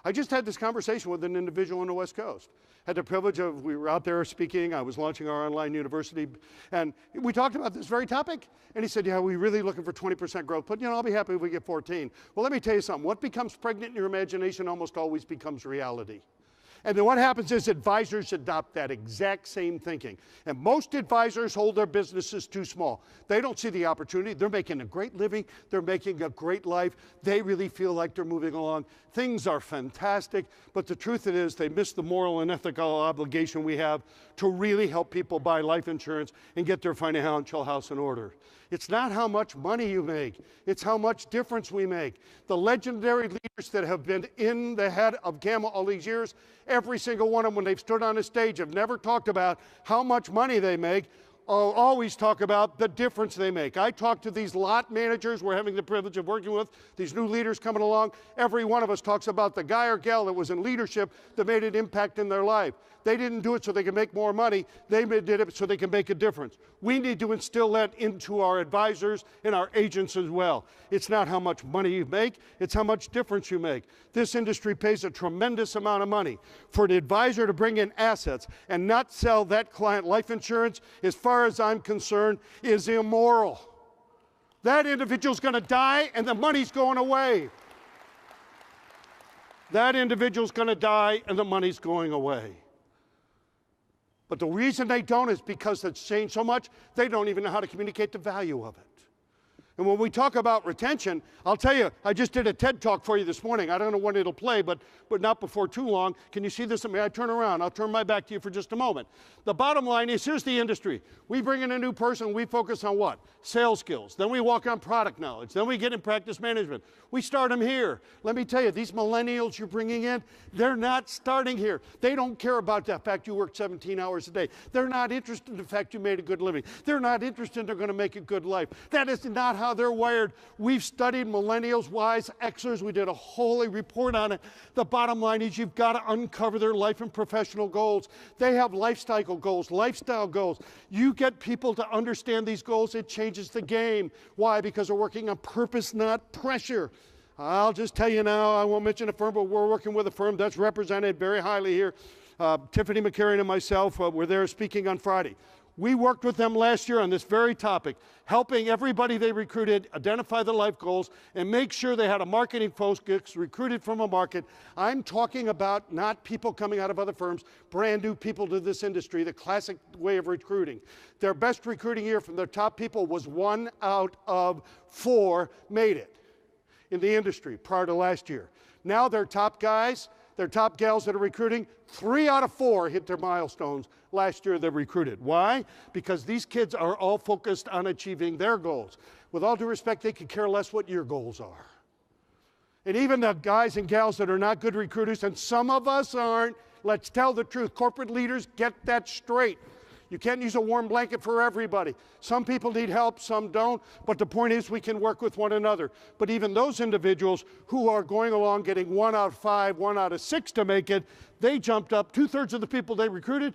I just had this conversation with an individual on the West Coast. Had the privilege of, we were out there speaking, I was launching our online university, and we talked about this very topic, and he said, "Yeah, we're really looking for 20% growth, but I'll be happy if we get 14. Well, let me tell you something. What becomes pregnant in your imagination almost always becomes reality. And then what happens is advisors adopt that exact same thinking. And most advisors hold their businesses too small. They don't see the opportunity. They're making a great living. They're making a great life. They really feel like they're moving along. Things are fantastic. But the truth is they miss the moral and ethical obligation we have to really help people buy life insurance and get their financial house in order. It's not how much money you make. It's how much difference we make. The legendary leaders that have been in the head of Gamma all these years, every single one of them, when they've stood on a stage, have never talked about how much money they make. Always talk about the difference they make. I talk to these lot managers we're having the privilege of working with, these new leaders coming along. Every one of us talks about the guy or gal that was in leadership that made an impact in their life. They didn't do it so they could make more money. They did it so they can make a difference. We need to instill that into our advisors and our agents as well. It's not how much money you make, it's how much difference you make. This industry pays a tremendous amount of money for an advisor to bring in assets and not sell that client life insurance, as far as I'm concerned, is immoral. That individual's going to die and the money's going away. That individual's going to die and the money's going away. But the reason they don't is because it's changed so much, they don't even know how to communicate the value of it. And when we talk about retention, I'll tell you, I just did a TED Talk for you this morning. I don't know when it'll play, but not before too long. Can you see this? May I turn around? I'll turn my back to you for just a moment. The bottom line is, here's the industry. We bring in a new person, we focus on what? Sales skills. Then we walk on product knowledge. Then we get in practice management. We start them here. Let me tell you, these millennials you're bringing in, they're not starting here. They don't care about the fact you work 17 hours a day. They're not interested in the fact you made a good living. They're not interested in they're going to make a good life. That is not how they're wired. We've studied millennials, Ys, Xers. We did a whole report on it. The bottom line is you've got to uncover their life and professional goals. They have lifestyle goals. You get people to understand these goals, it changes the game. Why? Because they're working on purpose, not pressure. I'll just tell you now, I won't mention a firm, but we're working with a firm that's represented very highly here. Tiffany McCarran and myself, we're there speaking on Friday. We worked with them last year on this very topic, helping everybody they recruited identify the life goals and make sure they had a marketing focus, recruited from a market. I'm talking about not people coming out of other firms, brand new people to this industry, the classic way of recruiting. Their best recruiting year from their top people was 1 out of 4 made it in the industry prior to last year. Now their top guys, their top gals that are recruiting, 3 out of 4 hit their milestones last year they recruited. Why? Because these kids are all focused on achieving their goals. With all due respect, they could care less what your goals are. And even the guys and gals that are not good recruiters, and some of us aren't, let's tell the truth. Corporate leaders, get that straight. You can't use a warm blanket for everybody. Some people need help, some don't, but the point is we can work with one another. But even those individuals who are going along getting 1 out of 5, 1 out of 6 to make it, they jumped up. 2/3 of the people they recruited,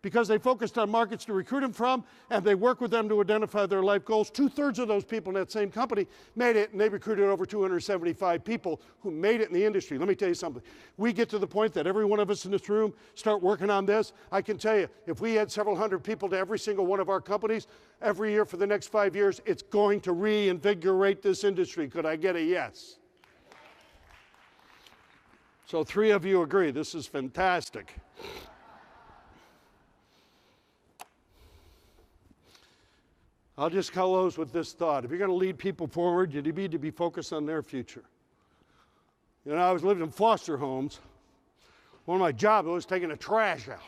because they focused on markets to recruit them from, and they work with them to identify their life goals. 2/3 of those people in that same company made it, and they recruited over 275 people who made it in the industry. Let me tell you something. We get to the point that every one of us in this room start working on this. I can tell you, if we add several hundred people to every single one of our companies every year for the next 5 years, it's going to reinvigorate this industry. Could I get a yes? So 3 of you agree. This is fantastic. I'll just close with this thought. If you're going to lead people forward, you need to be focused on their future. You know, I was living in foster homes. One of my jobs was taking the trash out.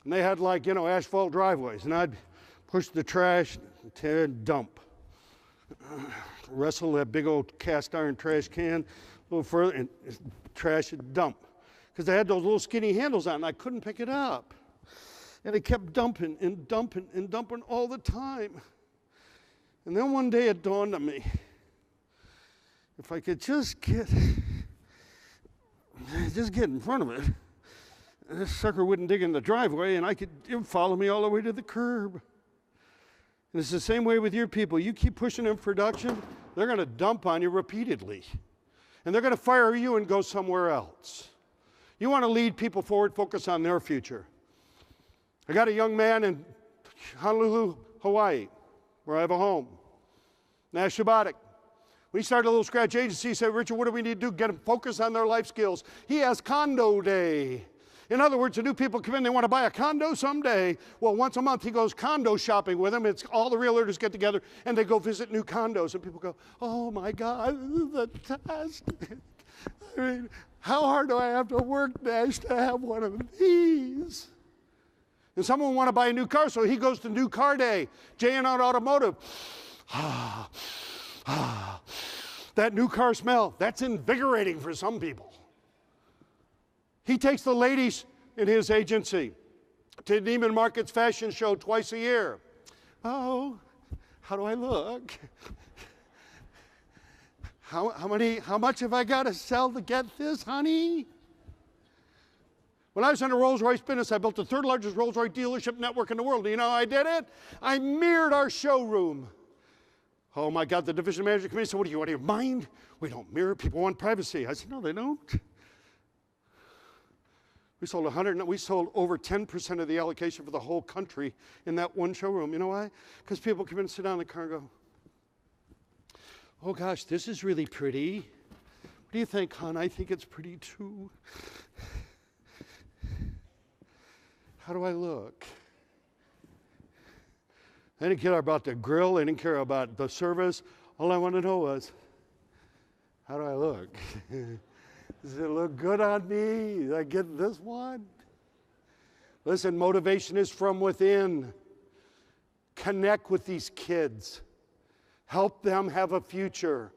And they had like, asphalt driveways. And I'd push the trash, tear and dump. Wrestle that big old cast iron trash can a little further and trash and dump. Because they had those little skinny handles on and I couldn't pick it up. And it kept dumping and dumping and dumping all the time. And then one day it dawned on me, if I could just get in front of it, this sucker wouldn't dig in the driveway and it would follow me all the way to the curb. And it's the same way with your people. You keep pushing them for production, they're going to dump on you repeatedly. And they're going to fire you and go somewhere else. You want to lead people forward, focus on their future. I got a young man in Honolulu, Hawaii, where I have a home. Nashabatic. We started a little scratch agency. He said, Richard, what do we need to do? Get them focused on their life skills. He has condo day. In other words, the new people come in, they want to buy a condo someday. Well, once a month he goes condo shopping with them. It's all the realtors get together and they go visit new condos. And people go, oh my God, this is fantastic. I mean, how hard do I have to work, Nash, to have one of these? And someone want to buy a new car, so he goes to new car day, J&R Automotive. That new car smell, that's invigorating for some people. He takes the ladies in his agency to Neiman Marcus fashion show twice a year. Oh, how do I look? How much have I got to sell to get this, honey? When I was in the Rolls-Royce business, I built the 3rd largest Rolls-Royce dealership network in the world. Do you know how I did it? I mirrored our showroom. Oh my God, the division manager came in and said, what do you want, your mind? We don't mirror, people want privacy. I said, no, they don't. We sold over 10% of the allocation for the whole country in that one showroom. You know why? Because people come in and sit down in the car and go, oh gosh, this is really pretty. What do you think, hon? I think it's pretty too. How do I look? They didn't care about the grill. They didn't care about the service. All I wanted to know was, how do I look? Does it look good on me? Did I get this one? Listen, motivation is from within. Connect with these kids. Help them have a future.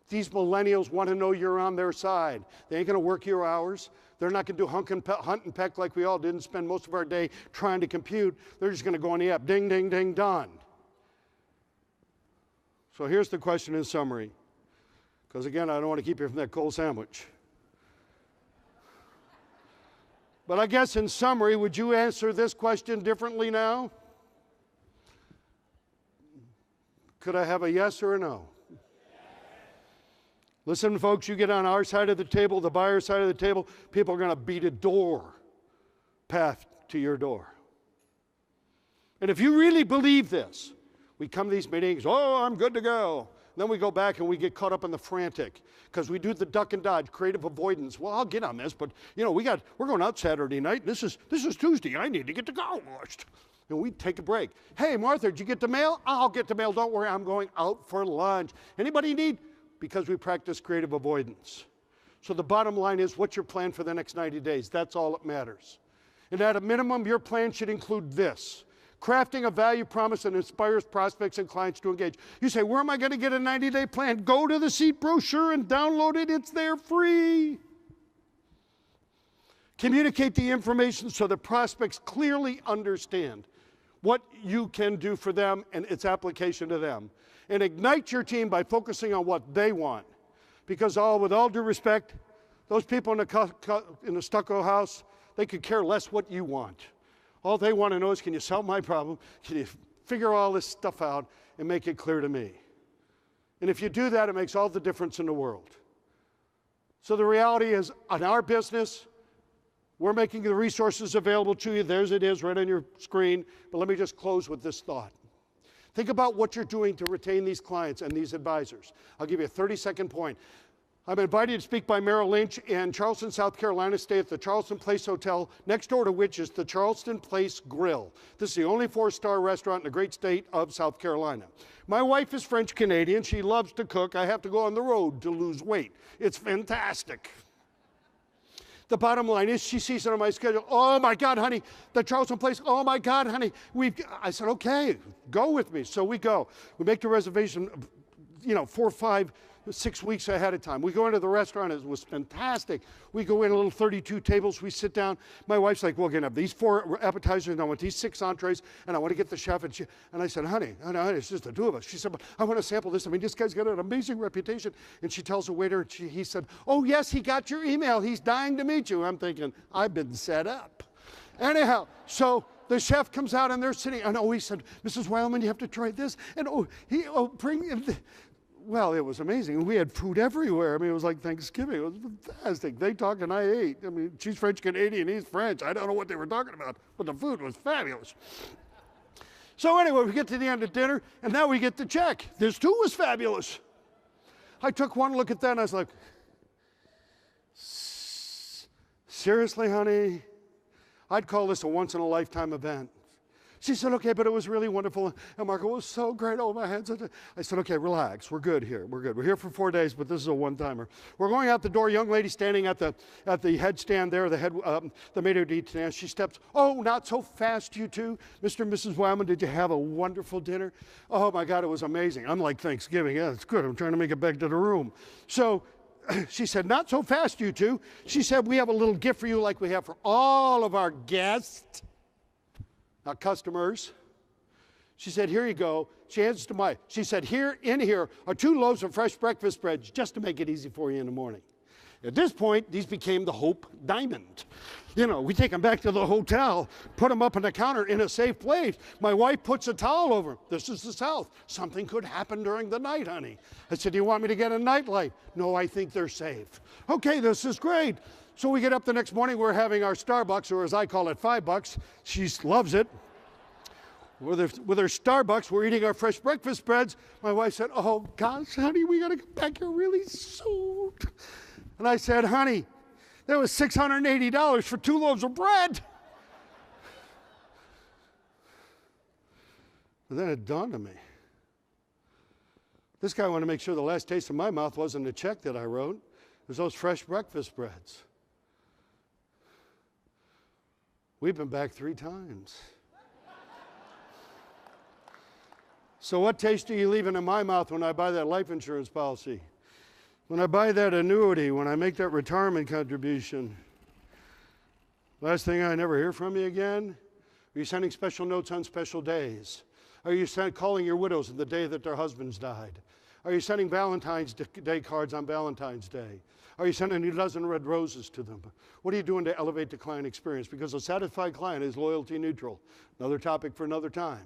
These millennials want to know you're on their side. They ain't going to work your hours. They're not going to do hunt and peck like we all did and spend most of our day trying to compute. They're just going to go on the app. Ding, ding, ding, done. So here's the question in summary. Because again, I don't want to keep you from that cold sandwich. But I guess in summary, would you answer this question differently now? Could I have a yes or a no? Listen, folks, you get on our side of the table, the buyer side of the table, people are going to beat a door path to your door. And if you really believe this, we come to these meetings, oh, I'm good to go. Then we go back and we get caught up in the frantic because we do the duck and dodge, creative avoidance. Well, I'll get on this, but we're going out Saturday night. This is Tuesday. I need to get the car washed. And we take a break. Hey, Martha, did you get the mail? I'll get the mail. Don't worry, I'm going out for lunch. Anybody need? Because we practice creative avoidance. So the bottom line is, what's your plan for the next 90 days? That's all that matters. And at a minimum, your plan should include this: crafting a value promise that inspires prospects and clients to engage. You say, where am I going to get a 90-day plan? Go to the seat brochure and download it. It's there free. Communicate the information so the prospects clearly understand what you can do for them and its application to them. And ignite your team by focusing on what they want. Because with all due respect, those people in the stucco house, they could care less what you want. All they want to know is, can you solve my problem? Can you figure all this stuff out and make it clear to me? And if you do that, it makes all the difference in the world. So the reality is, on our business, we're making the resources available to you. There's it is right on your screen. But let me just close with this thought. Think about what you're doing to retain these clients and these advisors. I'll give you a 30-second point. I'm invited to speak by Merrill Lynch in Charleston, South Carolina. Stay at the Charleston Place Hotel, next door to which is the Charleston Place Grill. This is the only 4-star restaurant in the great state of South Carolina. My wife is French-Canadian. She loves to cook. I have to go on the road to lose weight. It's fantastic. The bottom line is, she sees it on my schedule. Oh, my God, honey, the Charleston Place. Oh, my God, honey. I said, okay, go with me. So we go. We make the reservation, 4, 5, 6 weeks ahead of time. We go into the restaurant. It was fantastic. We go in a little 32 tables. We sit down. My wife's like, well, we're going to have these 4 appetizers, and I want these 6 entrees, and I want to get the chef. And I said, honey, it's just the 2 of us. She said, but I want to sample this. I mean, this guy's got an amazing reputation. And she tells the waiter, he said, oh, yes, he got your email. He's dying to meet you. I'm thinking, I've been set up. Anyhow, so the chef comes out, and they're sitting. And he said, Mrs. Weylman, you have to try this. And bring. Well, it was amazing. We had food everywhere. I mean, it was like Thanksgiving. It was fantastic. They talked and I ate. I mean, she's French-Canadian, he's French. I don't know what they were talking about, but the food was fabulous. So anyway, we get to the end of dinner, and now we get the check. This too was fabulous. I took one look at that, and I was like, seriously, honey? I'd call this a once-in-a-lifetime event. She said, okay, but it was really wonderful. And Marco, it was so great. Oh, my hands. I said, okay, relax. We're good here. We're good. We're here for 4 days, but this is a one-timer. We're going out the door. Young lady standing at the head stand there, the maitre d' she steps. Oh, not so fast, you two. Mr. and Mrs. Weylman, did you have a wonderful dinner? Oh, my God, it was amazing. I'm like Thanksgiving. Yeah, it's good. I'm trying to make it back to the room. So she said, not so fast, you two. She said, we have a little gift for you like we have for all of our guests. Not customers. She said, here you go. She hands it to she said, here are 2 loaves of fresh breakfast bread just to make it easy for you in the morning. At this point, these became the Hope Diamond. We take them back to the hotel, put them up on the counter in a safe place. My wife puts a towel over them. This is the South. Something could happen during the night, honey. I said, do you want me to get a nightlight? No, I think they're safe. Okay, this is great. So we get up the next morning, we're having our Starbucks, or as I call it, $5. She loves it. With her Starbucks, we're eating our fresh breakfast breads. My wife said, oh, gosh, honey, we got to get back here really soon. And I said, honey, that was $680 for 2 loaves of bread. And then it dawned on me. This guy wanted to make sure the last taste in my mouth wasn't a check that I wrote. It was those fresh breakfast breads. We've been back 3 times. So what taste are you leaving in my mouth when I buy that life insurance policy? When I buy that annuity, when I make that retirement contribution? Last thing, I never hear from you again? Are you sending special notes on special days? Are you calling your widows on the day that their husbands died? Are you sending Valentine's Day cards on Valentine's Day? Are you sending a dozen red roses to them? What are you doing to elevate the client experience? Because a satisfied client is loyalty neutral. Another topic for another time.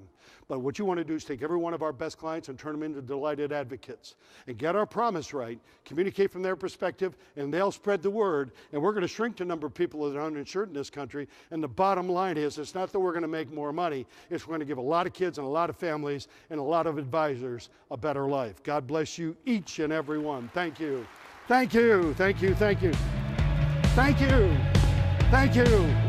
But what you want to do is take every one of our best clients and turn them into delighted advocates. And get our promise right, communicate from their perspective, and they'll spread the word. And we're going to shrink the number of people that are uninsured in this country. And the bottom line is, it's not that we're going to make more money. It's we're going to give a lot of kids and a lot of families and a lot of advisors a better life. God bless you, each and every one. Thank you. Thank you, thank you, thank you. Thank you, thank you.